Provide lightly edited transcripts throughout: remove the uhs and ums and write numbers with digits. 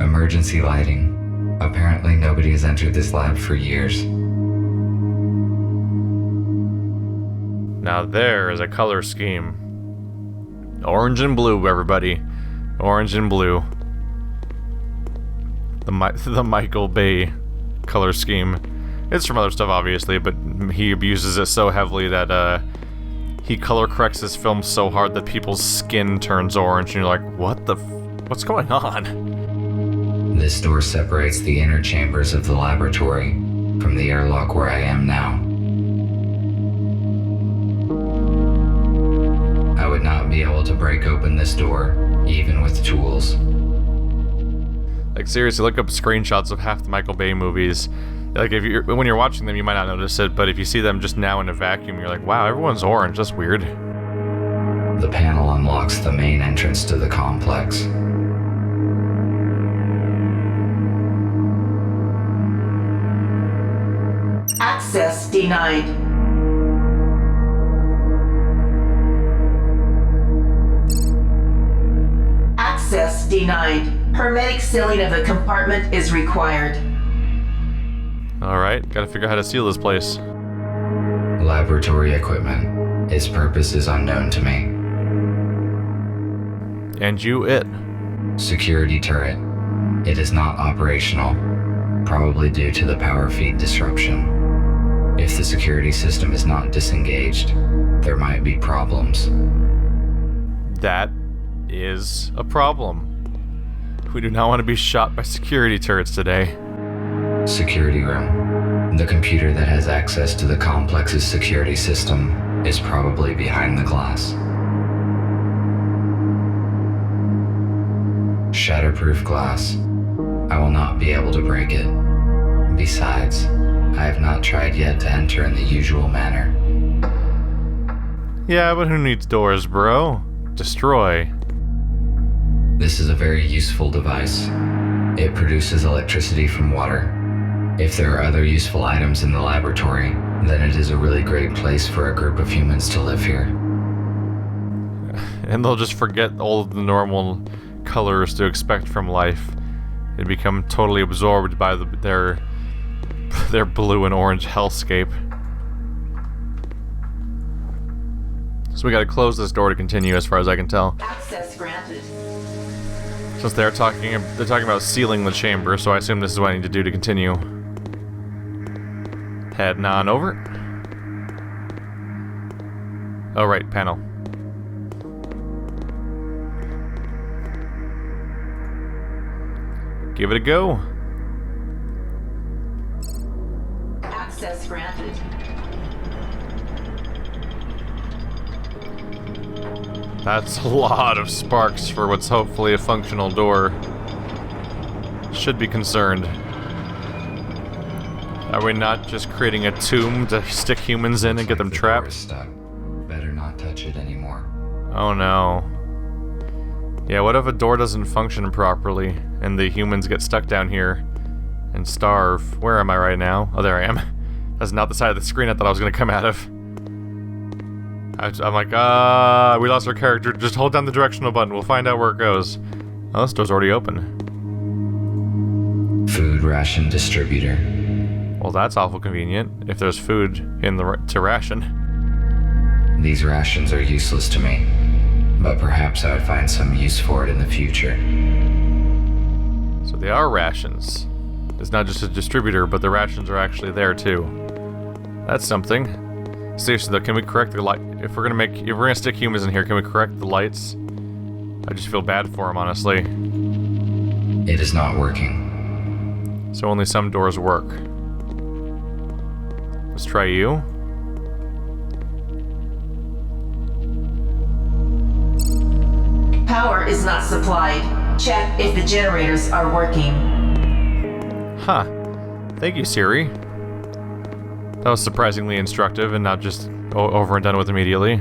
Emergency lighting. Apparently nobody has entered this lab for years. Now there is a color scheme. Orange and blue, everybody. Orange and blue. The Michael Bay color scheme. It's from other stuff, obviously, but he abuses it so heavily that he color corrects his films so hard that people's skin turns orange, and you're like, what's going on? This door separates the inner chambers of the laboratory from the airlock where I am now. I would not be able to break open this door, even with tools. Like, seriously, look up screenshots of half the Michael Bay movies. Like, when you're watching them, you might not notice it, but if you see them just now in a vacuum, you're like, wow, everyone's orange, that's weird. The panel unlocks the main entrance to the complex. Access denied. Access denied. Hermetic sealing of the compartment is required. Alright, gotta figure out how to seal this place. Laboratory equipment. Its purpose is unknown to me. And it. Security turret. It is not operational, probably due to the power feed disruption. If the security system is not disengaged, there might be problems. That is a problem. We do not want to be shot by security turrets today. Security room. The computer that has access to the complex's security system is probably behind the glass. Shatterproof glass. I will not be able to break it. Besides, I have not tried yet to enter in the usual manner. Yeah, but who needs doors, bro? Destroy. This is a very useful device. It produces electricity from water. If there are other useful items in the laboratory, then it is a really great place for a group of humans to live here. And they'll just forget all of the normal colors to expect from life and become totally absorbed by their blue and orange hellscape. So we gotta close this door to continue, as far as I can tell. Access granted. Since they're talking about sealing the chamber, so I assume this is what I need to do to continue. Heading on over. Oh right, panel. Give it a go. Access granted. That's a lot of sparks for what's hopefully a functional door. Should be concerned. Are we not just creating a tomb to stick humans in and get them trapped? Stuck. Better not touch it anymore. Oh no. Yeah, what if a door doesn't function properly and the humans get stuck down here and starve? Where am I right now? Oh, there I am. That's not the side of the screen I thought I was gonna come out of. I'm like, we lost our character. Just hold down the directional button. We'll find out where it goes. Oh, this door's already open. Food ration distributor. Well, that's awful convenient, if there's food in to ration. These rations are useless to me, but perhaps I would find some use for it in the future. So they are rations. It's not just a distributor, but the rations are actually there too. That's something. Seriously though, can we correct the light? If we're gonna stick humans in here, can we correct the lights? I just feel bad for them, honestly. It is not working. So only some doors work. Let's try you. Power is not supplied. Check if the generators are working. Huh. Thank you, Siri. That was surprisingly instructive and not just over and done with immediately.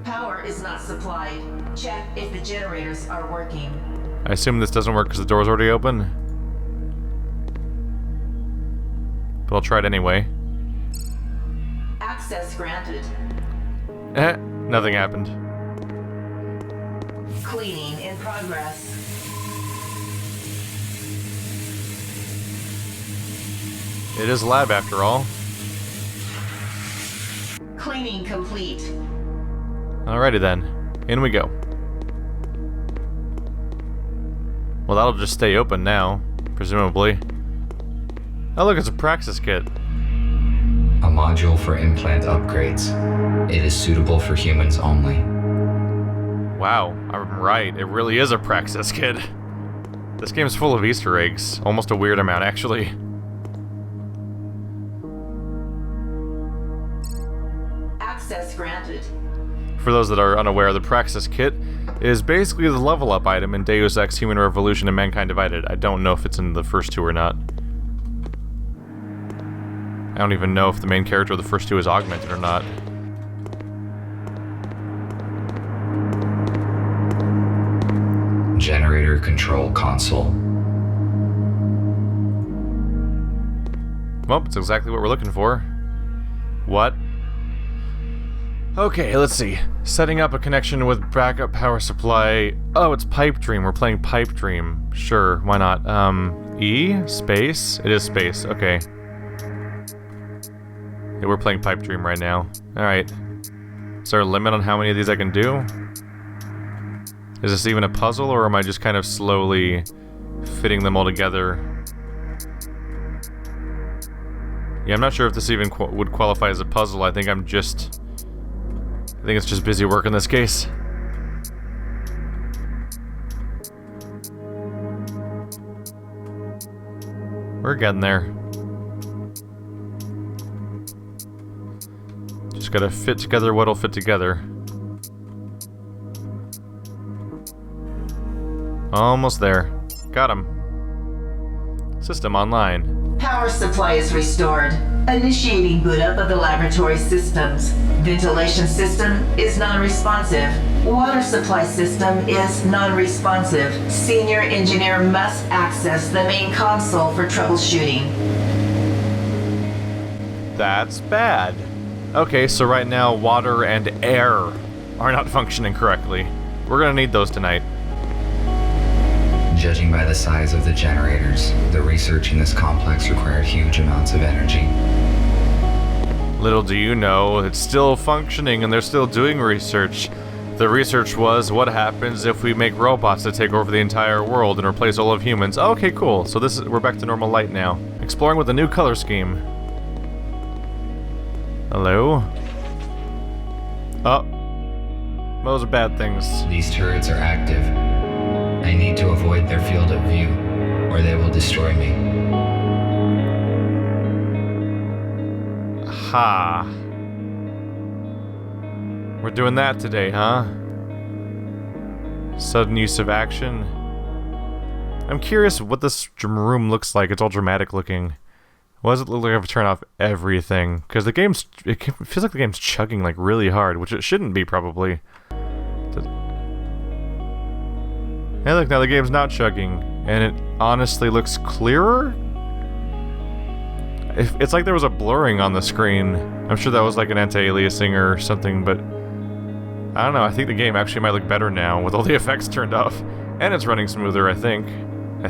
Power is not supplied. Check if the generators are working. I assume this doesn't work because the door's already open. But I'll try it anyway. Access granted. Nothing happened. Cleaning in progress. It is a lab after all. Cleaning complete. Alrighty then. In we go. Well, that'll just stay open now, presumably. Oh look, it's a Praxis kit. A module for implant upgrades. It is suitable for humans only. Wow, I'm right. It really is a Praxis kit. This game's full of Easter eggs. Almost a weird amount, actually. Access granted. For those that are unaware, the Praxis kit is basically the level up item in Deus Ex Human Revolution and Mankind Divided. I don't know if it's in the first two or not. I don't even know if the main character of the first two is augmented or not. Generator control console. Well, it's exactly what we're looking for. What? Okay, let's see. Setting up a connection with backup power supply. Oh, it's Pipe Dream. We're playing Pipe Dream. Sure, why not? E? Space? It is space, okay. Yeah, we're playing Pipe Dream right now. Alright. Is there a limit on how many of these I can do? Is this even a puzzle, or am I just kind of slowly fitting them all together? Yeah, I'm not sure if this even would qualify as a puzzle. I think it's just busy work in this case. We're getting there. Just gotta fit together what'll fit together. Almost there. Got him. System online. Power supply is restored. Initiating boot up of the laboratory systems. Ventilation system is non-responsive. Water supply system is non-responsive. Senior engineer must access the main console for troubleshooting. That's bad. Okay, so right now water and air are not functioning correctly. We're gonna need those tonight. Judging by the size of the generators, the research in this complex required huge amounts of energy. Little do you know, it's still functioning and they're still doing research. The research was, what happens if we make robots that take over the entire world and replace all of humans? Okay, cool. So we're back to normal light now. Exploring with a new color scheme. Hello? Oh. Those are bad things. These turrets are active. I need to avoid their field of view, or they will destroy me. Ha. We're doing that today, huh? Sudden use of action. I'm curious what this room looks like. It's all dramatic looking. What does it look like if I turn off everything? Because it feels like the game's chugging like really hard, which it shouldn't be probably. Hey look, now the game's not chugging, and it honestly looks clearer? It's like there was a blurring on the screen. I'm sure that was like an anti-aliasing or something, but I don't know, I think the game actually might look better now with all the effects turned off. And it's running smoother, I think. A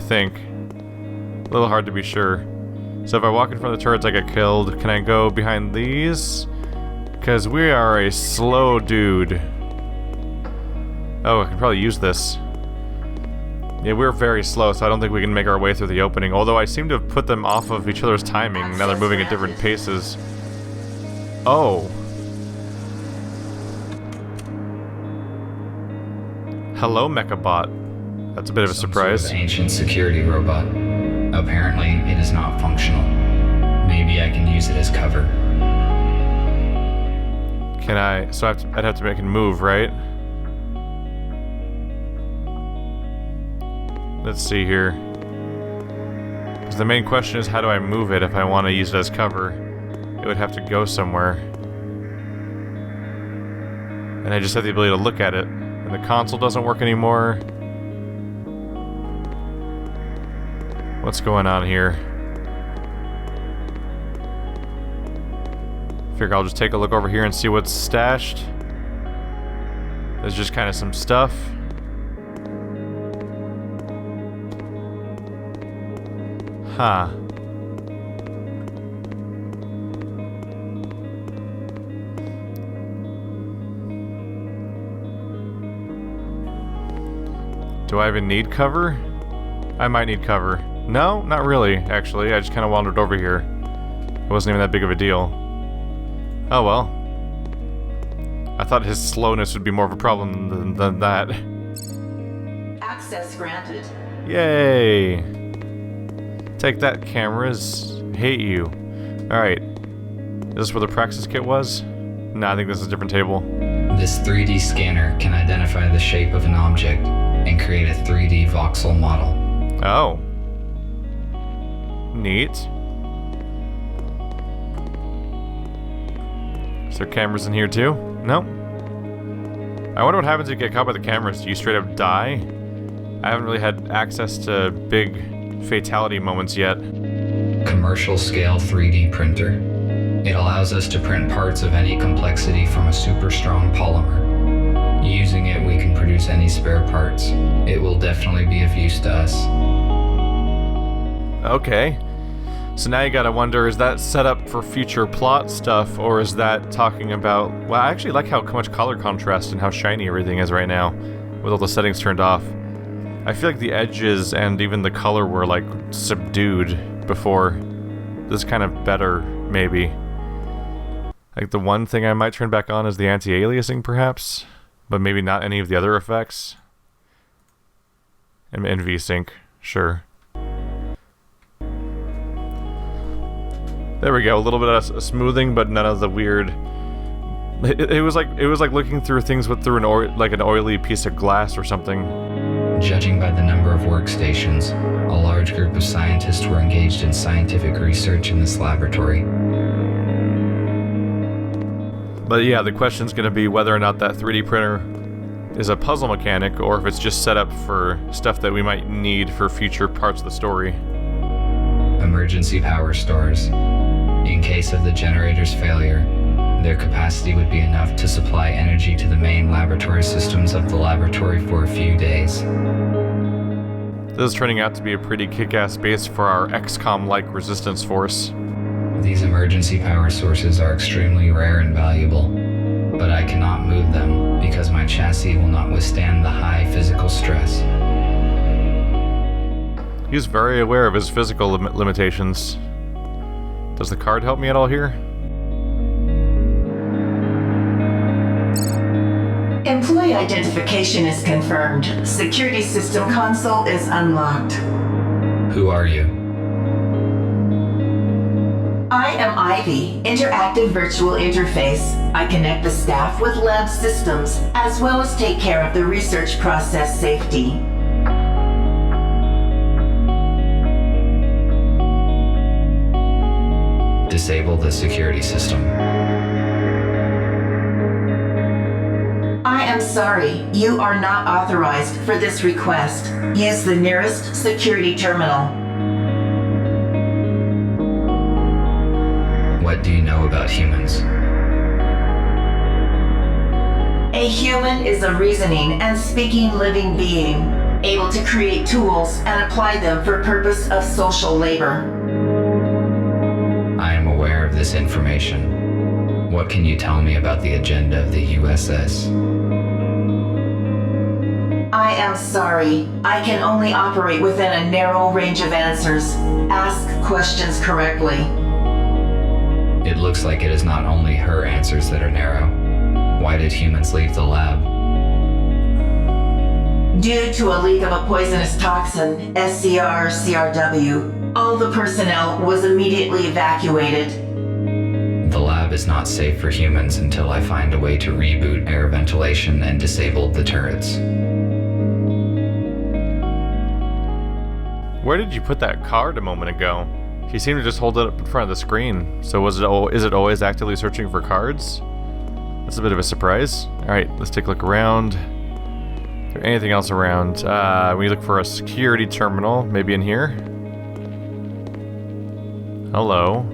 little hard to be sure. So if I walk in front of the turrets I get killed. Can I go behind these? Because we are a slow dude. Oh, I can probably use this. Yeah, we're very slow, so I don't think we can make our way through the opening. Although I seem to have put them off of each other's timing. Now they're moving at different paces. Oh. Hello, Mechabot. That's a bit of a surprise. Sort of ancient security robot. Apparently, it is not functional. Maybe I can use it as cover. Can I? So I'd have to make it move, right? Let's see here. Because the main question is, how do I move it if I want to use it as cover? It would have to go somewhere. And I just have the ability to look at it. And the console doesn't work anymore. What's going on here? Figure I'll just take a look over here and see what's stashed. There's just kind of some stuff. Huh. Do I even need cover? I might need cover. No, not really, actually. I just kind of wandered over here. It wasn't even that big of a deal. Oh well. I thought his slowness would be more of a problem than that. Access granted. Yay! Take that, cameras. Hate you. Alright. Is this where the praxis kit was? No, I think this is a different table. This 3D scanner can identify the shape of an object and create a 3D voxel model. Oh. Neat. Is there cameras in here too? No. I wonder what happens if you get caught by the cameras. Do you straight up die? I haven't really had access to big fatality moments yet. Commercial scale 3D printer. It allows us to print parts of any complexity from a super strong polymer. Using it, we can produce any spare parts. It will definitely be of use to us. Okay. So now you gotta wonder, is that set up for future plot stuff, or is that talking about... Well, I actually like how much color contrast and how shiny everything is right now, with all the settings turned off. I feel like the edges and even the color were, like, subdued before. This is kind of better, maybe. Like, the one thing I might turn back on is the anti-aliasing, perhaps? But maybe not any of the other effects? And VSync, sure. There we go, a little bit of smoothing, but none of the weird... It was like looking through things through an oily piece of glass or something. Judging by the number of workstations, a large group of scientists were engaged in scientific research in this laboratory. But yeah, the question's gonna be whether or not that 3D printer is a puzzle mechanic, or if it's just set up for stuff that we might need for future parts of the story. Emergency power stores. In case of the generator's failure, their capacity would be enough to supply energy to the main laboratory systems of the laboratory for a few days. This is turning out to be a pretty kick-ass base for our XCOM-like resistance force. These emergency power sources are extremely rare and valuable, but I cannot move them because my chassis will not withstand the high physical stress. He's very aware of his physical limitations. Does the card help me at all here? Employee identification is confirmed. Security system console is unlocked. Who are you? I am Ivy, interactive virtual interface. I connect the staff with lab systems, as well as take care of the research process safety. Disable the security system. I am sorry, you are not authorized for this request. Use the nearest security terminal. What do you know about humans? A human is a reasoning and speaking living being, able to create tools and apply them for purpose of social labor. I am aware of this information. What can you tell me about the agenda of the USS? I am sorry. I can only operate within a narrow range of answers. Ask questions correctly. It looks like it is not only her answers that are narrow. Why did humans leave the lab? Due to a leak of a poisonous toxin, SCR-CRW, all the personnel was immediately evacuated. The lab is not safe for humans until I find a way to reboot air ventilation and disable the turrets. Where did you put that card a moment ago? She seemed to just hold it up in front of the screen. So is it always actively searching for cards? That's a bit of a surprise. Alright, let's take a look around. Is there anything else around? We look for a security terminal, maybe in here. Hello.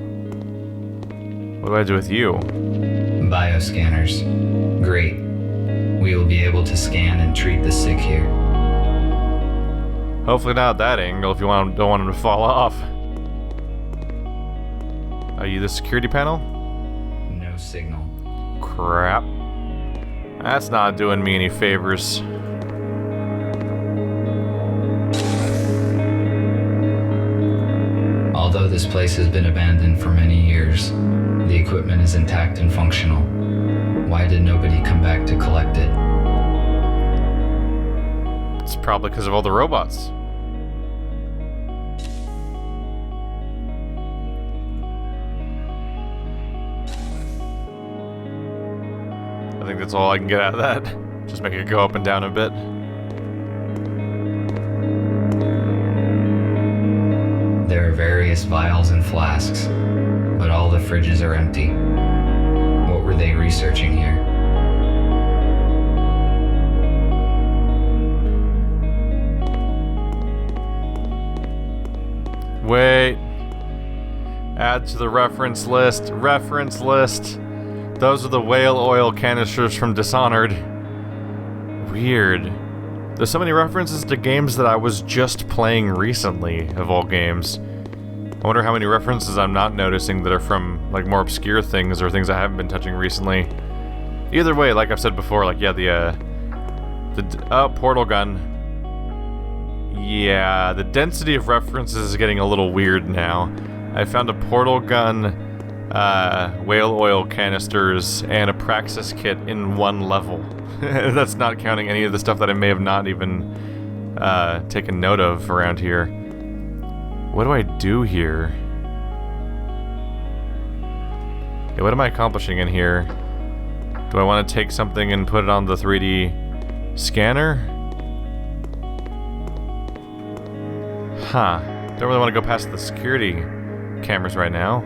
What do I do with you? Bioscanners. Great. we will be able to scan and treat the sick here. Hopefully not at that angle if you don't want them to fall off. Are you the security panel? No signal. Crap. That's not doing me any favors. Although this place has been abandoned for many years, the equipment is intact and functional. Why did nobody come back to collect it? It's probably because of all the robots. I think that's all I can get out of that. Just make it go up and down a bit. There are various vials and flasks, but all the fridges are empty. What were they researching here? Wait. Add to the reference list. Reference list. Those are the whale oil canisters from Dishonored. Weird. There's so many references to games that I was just playing recently, of all games. I wonder how many references I'm not noticing that are from, like, more obscure things or things I haven't been touching recently. Either way, like I've said before, like, yeah, the portal gun. Yeah, the density of references is getting a little weird now. I found a portal gun, whale oil canisters, and a Praxis kit in one level. That's not counting any of the stuff that I may have not even taken note of around here. What do I do here? Yeah, what am I accomplishing in here? Do I want to take something and put it on the 3D scanner? Huh. Don't really want to go past the security cameras right now.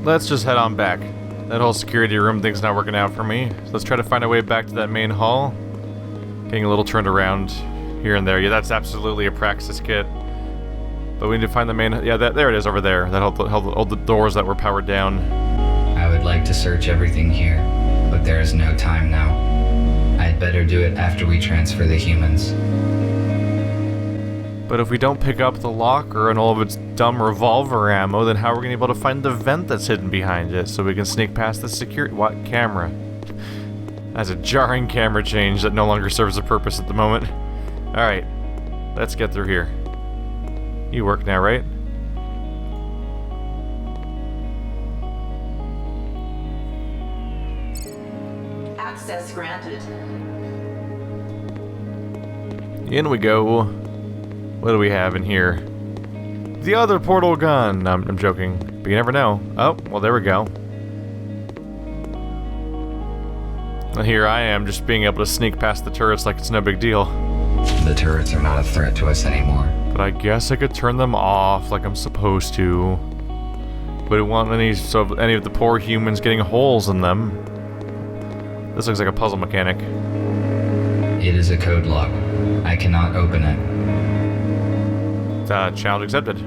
Let's just head on back. That whole security room thing's not working out for me. So let's try to find a way back to that main hall. Getting a little turned around here and there. Yeah, that's absolutely a Praxis kit. But we need to find the main... Yeah, there it is over there. That held all the doors that were powered down. I would like to search everything here, but there is no time now. I'd better do it after we transfer the humans. But if we don't pick up the locker and all of its dumb revolver ammo, then how are we going to be able to find the vent that's hidden behind it so we can sneak past the security... What? Camera. That's a jarring camera change that no longer serves a purpose at the moment. Alright. Let's get through here. You work now, right? Access granted. In we go. What do we have in here? The other portal gun! I'm joking, but you never know. Oh, well there we go. And here I am, just being able to sneak past the turrets like it's no big deal. The turrets are not a threat to us anymore. But I guess I could turn them off like I'm supposed to. But I don't want any of the poor humans getting holes in them. This looks like a puzzle mechanic. It is a code lock. I cannot open it. Challenge accepted.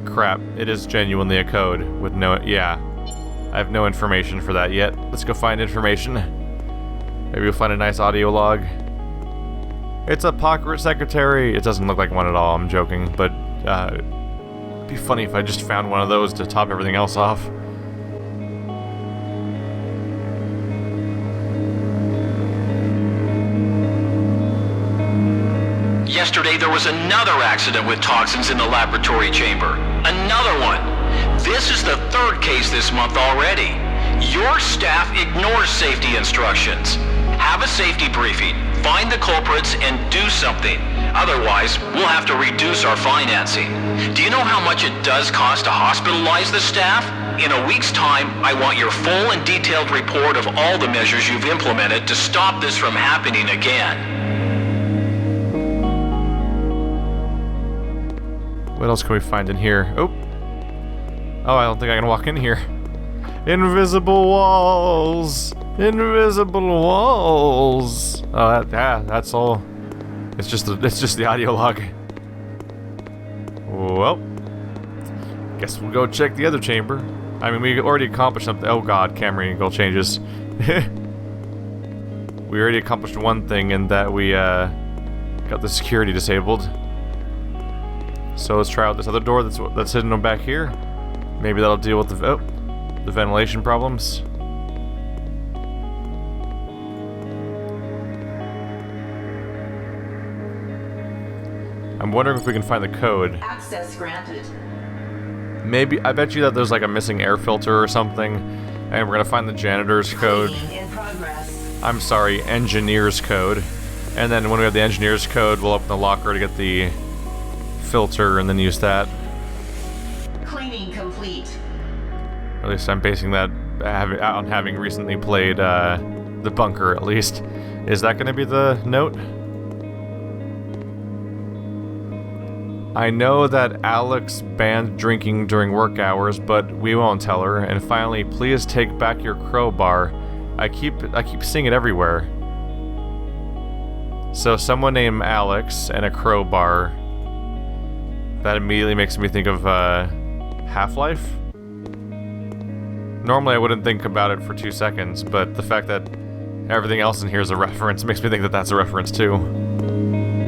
Crap, it is genuinely a code with no... Yeah. I have no information for that yet. Let's go find information. Maybe we'll find a nice audio log. It's a pocket secretary. It doesn't look like one at all, I'm joking, but it'd be funny if I just found one of those to top everything else off. Yesterday, there was another accident with toxins in the laboratory chamber. Another one. This is the third case this month already. Your staff ignores safety instructions. Have a safety briefing, find the culprits, and do something. Otherwise, we'll have to reduce our financing. Do you know how much it does cost to hospitalize the staff? In a week's time, I want your full and detailed report of all the measures you've implemented to stop this from happening again. What else can we find in here? Oh, I don't think I can walk in here. Invisible walls! Invisible walls! Oh, that's all. It's just the audio log. Well, guess we'll go check the other chamber. I mean, we already accomplished something. Oh god, camera angle changes. We already accomplished one thing in that we got the security disabled. So let's try out this other door that's hidden back here. Maybe that'll deal with the ventilation problems. I'm wondering if we can find the code. Access granted. Maybe, I bet you that there's like a missing air filter or something, and we're gonna find the janitor's code. Cleaning in progress. I'm sorry, engineer's code. And then when we have the engineer's code, we'll open the locker to get the filter and then use that. Cleaning complete. At least I'm basing that on having recently played the bunker, at least. Is that gonna be the note? I know that Alex banned drinking during work hours, but we won't tell her. And finally, please take back your crowbar. I keep seeing it everywhere. So someone named Alex and a crowbar. That immediately makes me think of Half-Life. Normally I wouldn't think about it for 2 seconds, but the fact that everything else in here is a reference makes me think that that's a reference too.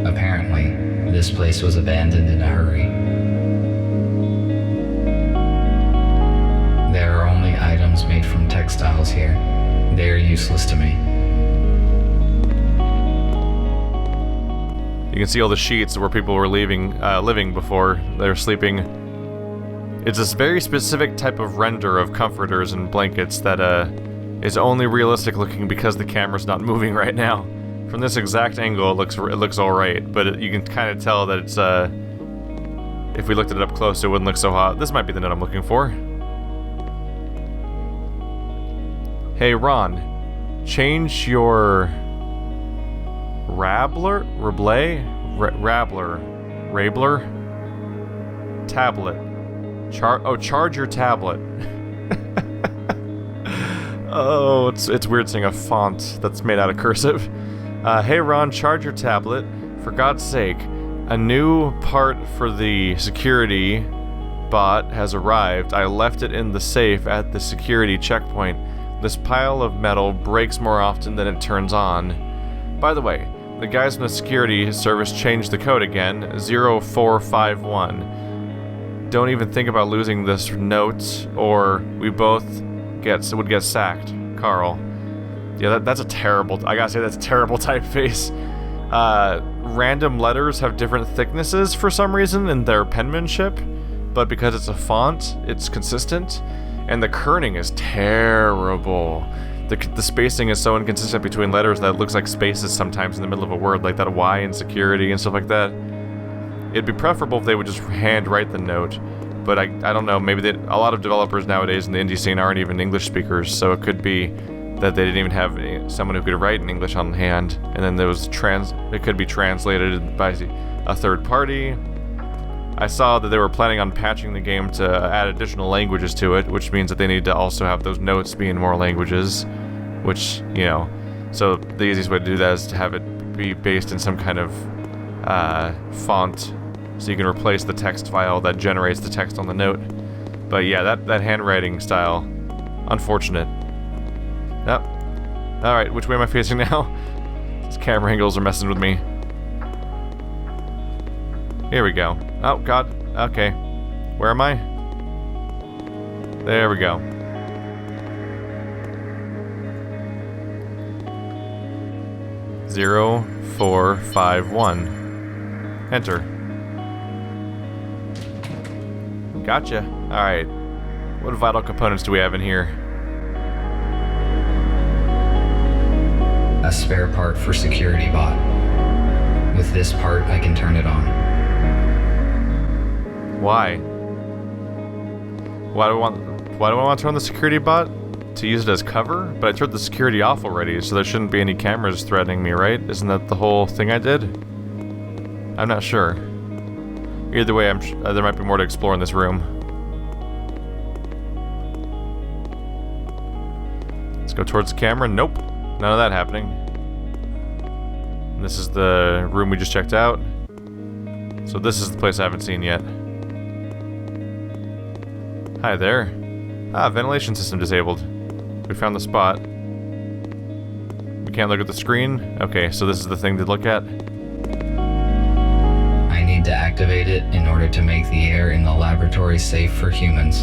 Apparently, this place was abandoned in a hurry. There are only items made from textiles here. They are useless to me. You can see all the sheets where people were living before they were sleeping. It's this very specific type of render of comforters and blankets that is only realistic looking because the camera's not moving right now. From this exact angle, it looks all right, but you can kind of tell that it's if we looked at it up close, it wouldn't look so hot. This might be the note I'm looking for. Hey Ron, change your Rabler tablet. Charge your tablet. Oh, it's weird seeing a font that's made out of cursive. Hey Ron, charge your tablet. For God's sake, a new part for the security bot has arrived. I left it in the safe at the security checkpoint. This pile of metal breaks more often than it turns on. By the way, the guys from the security service changed the code again, 0451. Don't even think about losing this note, or we both would get sacked. Carl. Yeah, that's a terrible... I gotta say, that's a terrible typeface. Random letters have different thicknesses for some reason in their penmanship, but because it's a font, it's consistent. And the kerning is terrible. The spacing is so inconsistent between letters that it looks like spaces sometimes in the middle of a word, like that Y in security and stuff like that. It'd be preferable if they would just handwrite the note, but I don't know, maybe a lot of developers nowadays in the indie scene aren't even English speakers, so it could be that they didn't even have someone who could write in English on hand, and then it could be translated by a third party. I saw that they were planning on patching the game to add additional languages to it, which means that they need to also have those notes be in more languages, which, you know, so the easiest way to do that is to have it be based in some kind of font, so you can replace the text file that generates the text on the note. But yeah, that handwriting style, unfortunate. Yep. Alright, which way am I facing now? These camera angles are messing with me. Here we go. Oh, God. Okay. Where am I? There we go. Zero, 4, 5, 1. Enter. Gotcha. Alright. What vital components do we have in here? A spare part for security bot. With this part, I can turn it on. Why? Why do I want to turn on the security bot? To use it as cover? But I turned the security off already, so there shouldn't be any cameras threatening me, right? Isn't that the whole thing I did? I'm not sure. Either way, there might be more to explore in this room. Let's go towards the camera. Nope. None of that happening. And this is the room we just checked out. So this is the place I haven't seen yet. Hi there. Ah, ventilation system disabled. We found the spot. We can't look at the screen? Okay, so this is the thing to look at. I need to activate it in order to make the air in the laboratory safe for humans.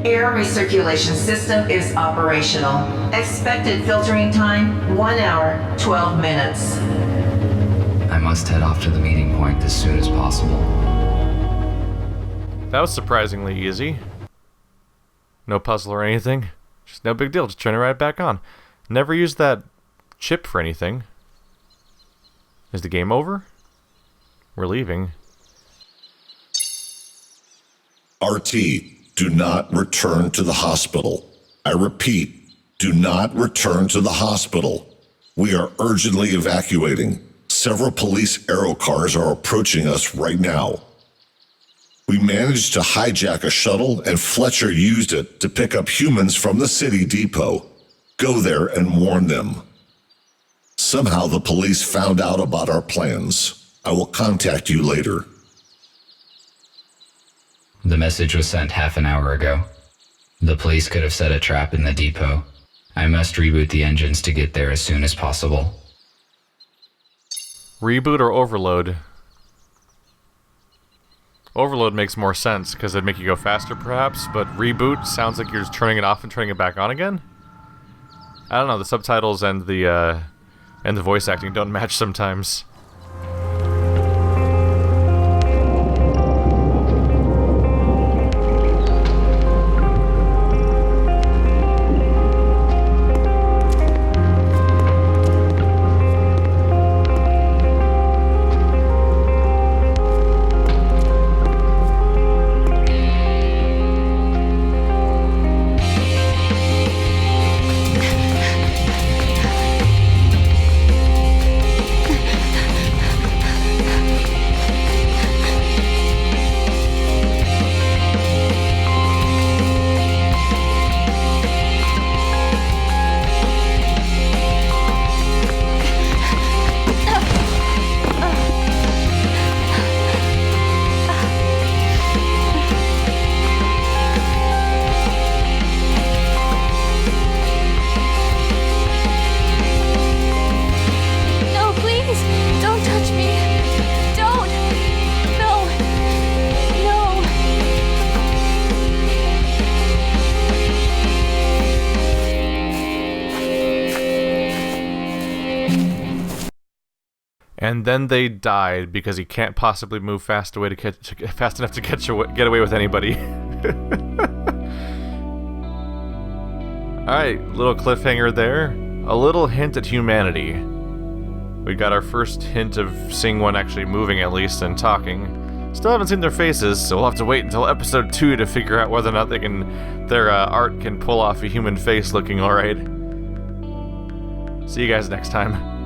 Air recirculation system is operational. Expected filtering time, 1 hour, 12 minutes. I must head off to the meeting point as soon as possible. That was surprisingly easy. No puzzle or anything. Just no big deal, just turn it right back on. Never used that chip for anything. Is the game over? We're leaving. RT, do not return to the hospital. I repeat, do not return to the hospital. We are urgently evacuating. Several police aero cars are approaching us right now. We managed to hijack a shuttle, and Fletcher used it to pick up humans from the city depot. Go there and warn them. Somehow the police found out about our plans. I will contact you later. The message was sent half an hour ago. The police could have set a trap in the depot. I must reboot the engines to get there as soon as possible. Reboot or overload? Overload makes more sense, because it'd make you go faster perhaps, but reboot sounds like you're just turning it off and turning it back on again? I don't know, the subtitles and the voice acting don't match sometimes. And then they died because he can't possibly move fast enough to get away with anybody. Alright, little cliffhanger there. A little hint at humanity. We got our first hint of seeing one actually moving at least and talking. Still haven't seen their faces, so we'll have to wait until episode 2 to figure out whether or not their art can pull off a human face looking alright. See you guys next time.